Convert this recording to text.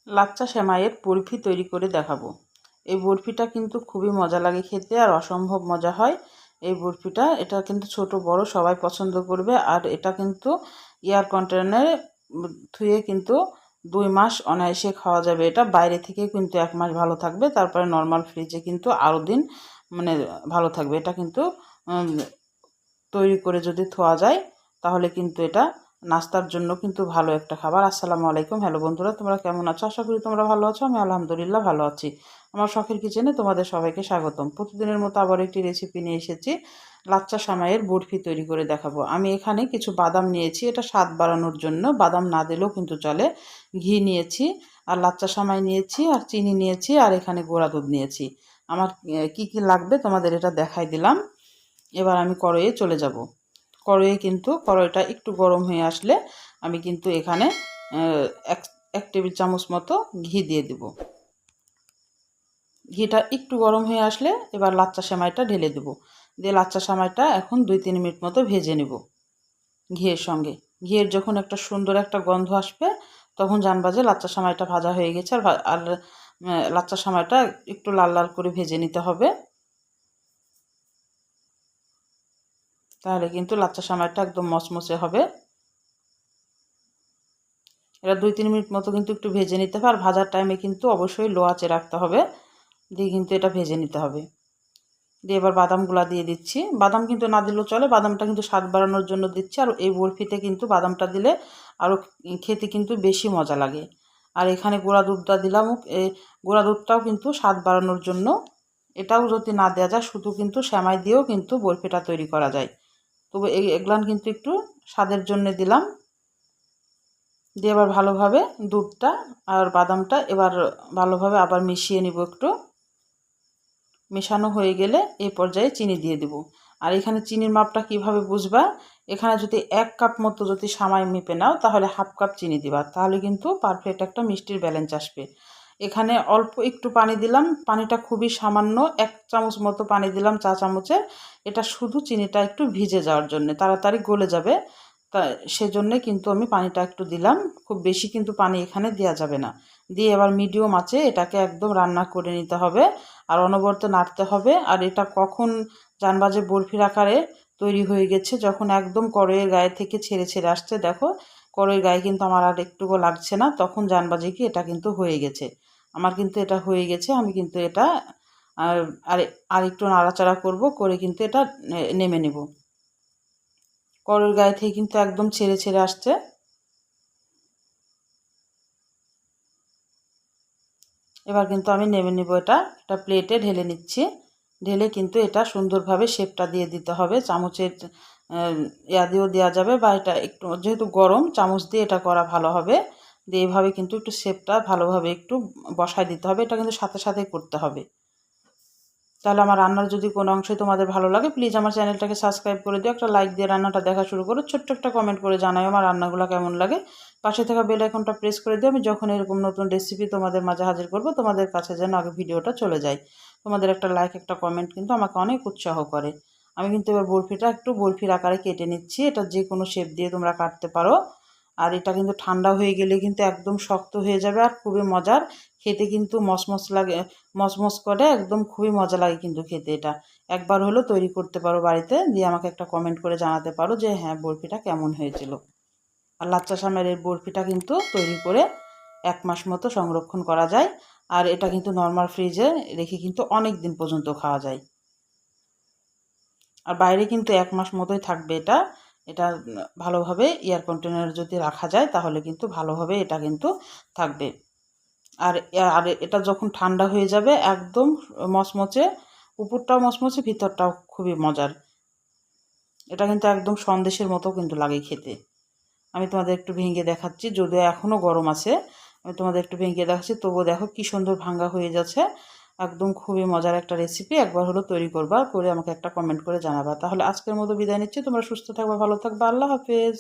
লাচ্চা সেমাইয়ের বরফি তৈরি করে দেখাবো। এই বরফিটা কিন্তু খুবই মজা লাগে খেতে আর অসম্ভব মজা হয়। এই বরফিটা এটা কিন্তু ছোট বড় সবাই পছন্দ করবে। আর এটা কিন্তু এয়ার কন্টেনারে ধুয়ে কিন্তু 2 মাস অনায়াসে খাওয়া যাবে। এটা বাইরে থেকে কিন্তু 1 মাস ভালো থাকবে, তারপরে নর্মাল ফ্রিজে কিন্তু আরও দিন মানে ভালো থাকবে। এটা কিন্তু তৈরি করে যদি থোয়া যায় তাহলে কিন্তু এটা নাস্তার জন্য কিন্তু ভালো একটা খাবার। আসসালামু আলাইকুম, হ্যালো বন্ধুরা, তোমরা কেমন আছো? আশা করি তোমরা ভালো আছো। আমি আলহামদুলিল্লাহ ভালো আছি। আমার শখের কিচেনে তোমাদের সবাইকে স্বাগতম। প্রতিদিনের মতো আবার একটি রেসিপি নিয়ে এসেছি। লাচ্চা সেমাইয়ের বরফি তৈরি করে দেখাবো। আমি এখানে কিছু বাদাম নিয়েছি, এটা স্বাদ বাড়ানোর জন্য। বাদাম না দিলেও কিন্তু চলে। ঘি নিয়েছি, আর লাচ্চা সেমাই নিয়েছি, আর চিনি নিয়েছি, আর এখানে গুঁড়া দুধ নিয়েছি। আমার কি কি লাগবে তোমাদের এটা দেখাই দিলাম। এবার আমি কড়াইয়ে চলে যাব। কড়াইটা একটু গরম হয়ে আসলে আমি কিন্তু এখানে এক 1 টেবিল চামচ মতো ঘি দিয়ে দেব। ঘিটা একটু গরম হয়ে আসলে এবার লাচ্চা সেমাইটা ঢেলে দেব। দিয়ে লাচ্চা সেমাইটা এখন 2-3 মিনিট মতো ভেজে নেব ঘিয়ের সঙ্গে। ঘিয়ের যখন একটা সুন্দর একটা গন্ধ আসবে তখন জানবা যে লাচ্চা সেমাইটা ভাজা হয়ে গেছে। আর লাচ্চা সেমাইটা একটু লাল লাল করে ভেজে নিতে হবে, তাহলে কিন্তু লাচ্চা সেমাইটা একদম মচমচে হবে। এটা 2-3 মিনিট মতো কিন্তু একটু ভেজে নিতে হবে। আর ভাজার টাইমে কিন্তু অবশ্যই লো আঁচে রাখতে হবে, দিয়ে কিন্তু এটা ভেজে নিতে হবে। দিয়ে এবার বাদামগুলা দিয়ে দিচ্ছি। বাদাম কিন্তু না দিলেও চলে, বাদামটা কিন্তু স্বাদ বাড়ানোর জন্য দিচ্ছি। আর এই বরফিতে কিন্তু বাদামটা দিলে আরও খেতে কিন্তু বেশি মজা লাগে। আর এখানে গুঁড়া দুধটা দিলাম, এই গুঁড়া দুধটাও কিন্তু স্বাদ বাড়ানোর জন্য। এটাও যদি না দেওয়া যায়, শুধু কিন্তু সেমাই দিয়েও কিন্তু বরফিটা তৈরি করা যায়। তবে এগুলান কিন্তু একটু স্বাদের জন্য দিলাম। দিয়ে এবার ভালোভাবে দুধটা আর বাদামটা এবার ভালোভাবে আবার মিশিয়ে নিব একটু। মেশানো হয়ে গেলে এই পর্যায়ে চিনি দিয়ে দেব। আর এখানে চিনির মাপটা কিভাবে বুঝবা? এখানে যদি 1 কাপ মতো যদি সেমাই মেপে নাও তাহলে 1/2 কাপ চিনি দিবা, তাহলে কিন্তু পারফেক্ট একটা মিষ্টির ব্যালেন্স আসবে। এখানে অল্প একটু পানি দিলাম, পানিটা খুবই সামান্য, 1 চামচ মতো পানি দিলাম চা চামচের। এটা শুধু চিনিটা একটু ভিজে যাওয়ার জন্য, তাড়াতাড়ি গলে যাবে, তা সেজন্যে কিন্তু আমি পানিটা একটু দিলাম। খুব বেশি কিন্তু পানি এখানে দেওয়া যাবে না। দিয়ে এবার মিডিয়াম আঁচে এটাকে একদম রান্না করে নিতে হবে, আর অনবরত নাড়তে হবে। আর এটা কখন জানবা যে বরফির আকারে তৈরি হয়ে গেছে? যখন একদম কড়াইয়ের গায়ে থেকে ছেড়ে ছেড়ে আসছে, দেখো কড়াইয়ের গায়ে কিন্তু আমার আর একটুকু লাগছে না, তখন জানবা যে কি এটা কিন্তু হয়ে গেছে। আমার কিন্তু এটা হয়ে গেছে। আমি কিন্তু এটা আর আর একটু নাড়াচাড়া করব, করে কিন্তু এটা নেমে নেব। কড়াইয়ের গায়ে থেকে কিন্তু একদম ছেড়ে ছেড়ে আসছে। এবার কিন্তু আমি নেমে নিব এটা। এটা প্লেটে ঢেলে নিচ্ছি। ঢেলে কিন্তু এটা সুন্দরভাবে শেপটা দিয়ে দিতে হবে। চামচের ইয়া দিয়েও দেওয়া যাবে, বা এটা একটু যেহেতু গরম চামচ দিয়ে এটা করা ভালো হবে। দিয়ে এইভাবে কিন্তু একটু শেপটা ভালোভাবে একটু বসায় দিতে হবে। এটা কিন্তু সাথে সাথে করতে হবে। তাহলে আমার রান্নার যদি কোনো অংশই তোমাদের ভালো লাগে, প্লিজ আমার চ্যানেলটাকে সাবস্ক্রাইব করে দিও, একটা লাইক দিয়ে রান্নাটা দেখা শুরু করো, ছোট্ট একটা কমেন্ট করে জানাও আমার রান্নাগুলো কেমন লাগে। পাশে থাকা বেল আইকনটা প্রেস করে দিও, আমি যখন এরকম নতুন রেসিপি তোমাদের মাঝে হাজির করব তোমাদের কাছে যেন আগে ভিডিওটা চলে যায়। তোমাদের একটা লাইক একটা কমেন্ট কিন্তু আমাকে অনেক উৎসাহ করে। আমি কিন্তু এবার বরফিটা একটু বরফির আকারে কেটে নিচ্ছি। এটা যে কোনো শেপ দিয়ে তোমরা কাটতে পারো। আর এটা কিন্তু ঠান্ডা হয়ে গেলে কিন্তু একদম শক্ত হয়ে যাবে, আর খুবই মজার খেতে কিন্তু মচমচ লাগে, মচমচ করে একদম খুবই মজা লাগে কিন্তু খেতে। এটা একবার হলেও তৈরি করতে পারো বাড়িতে, দিয়ে আমাকে একটা কমেন্ট করে জানাতে পারো যে হ্যাঁ বরফিটা কেমন হয়েছিল। আর লাচ্চা সেমাইয়ের এই বরফিটা কিন্তু তৈরি করে 1 মাস মতো সংরক্ষণ করা যায়। আর এটা কিন্তু নর্মাল ফ্রিজে রেখে কিন্তু অনেক দিন পর্যন্ত খাওয়া যায়। আর বাইরে কিন্তু 1 মাস মতোই থাকবে এটা। এটা ভালোভাবে এয়ার কন্টেনারে যদি রাখা যায় তাহলে কিন্তু ভালোভাবে এটা কিন্তু থাকবে। আর আর এটা যখন ঠান্ডা হয়ে যাবে একদম মচমচে, উপরটাও মচমচে ভিতরটাও খুবই মজার। এটা কিন্তু একদম সন্দেশের মতো কিন্তু লাগে খেতে। আমি তোমাদের একটু ভেঙে দেখাচ্ছি, যদিও এখনও গরম আছে। আমি তোমাদের একটু ভেঙে দেখাচ্ছি, তবুও দেখো কি সুন্দর ভাঙ্গা হয়ে যাচ্ছে। একদম খুবই মজার একটা রেসিপি, একবার হলো তৈরি করবা, করে আমাকে একটা কমেন্ট করে জানাবা। তাহলে আজকের মতো বিদায় নিচ্ছি। তোমরা সুস্থ থাকবা, ভালো থাকবা, আল্লাহ হাফেজ।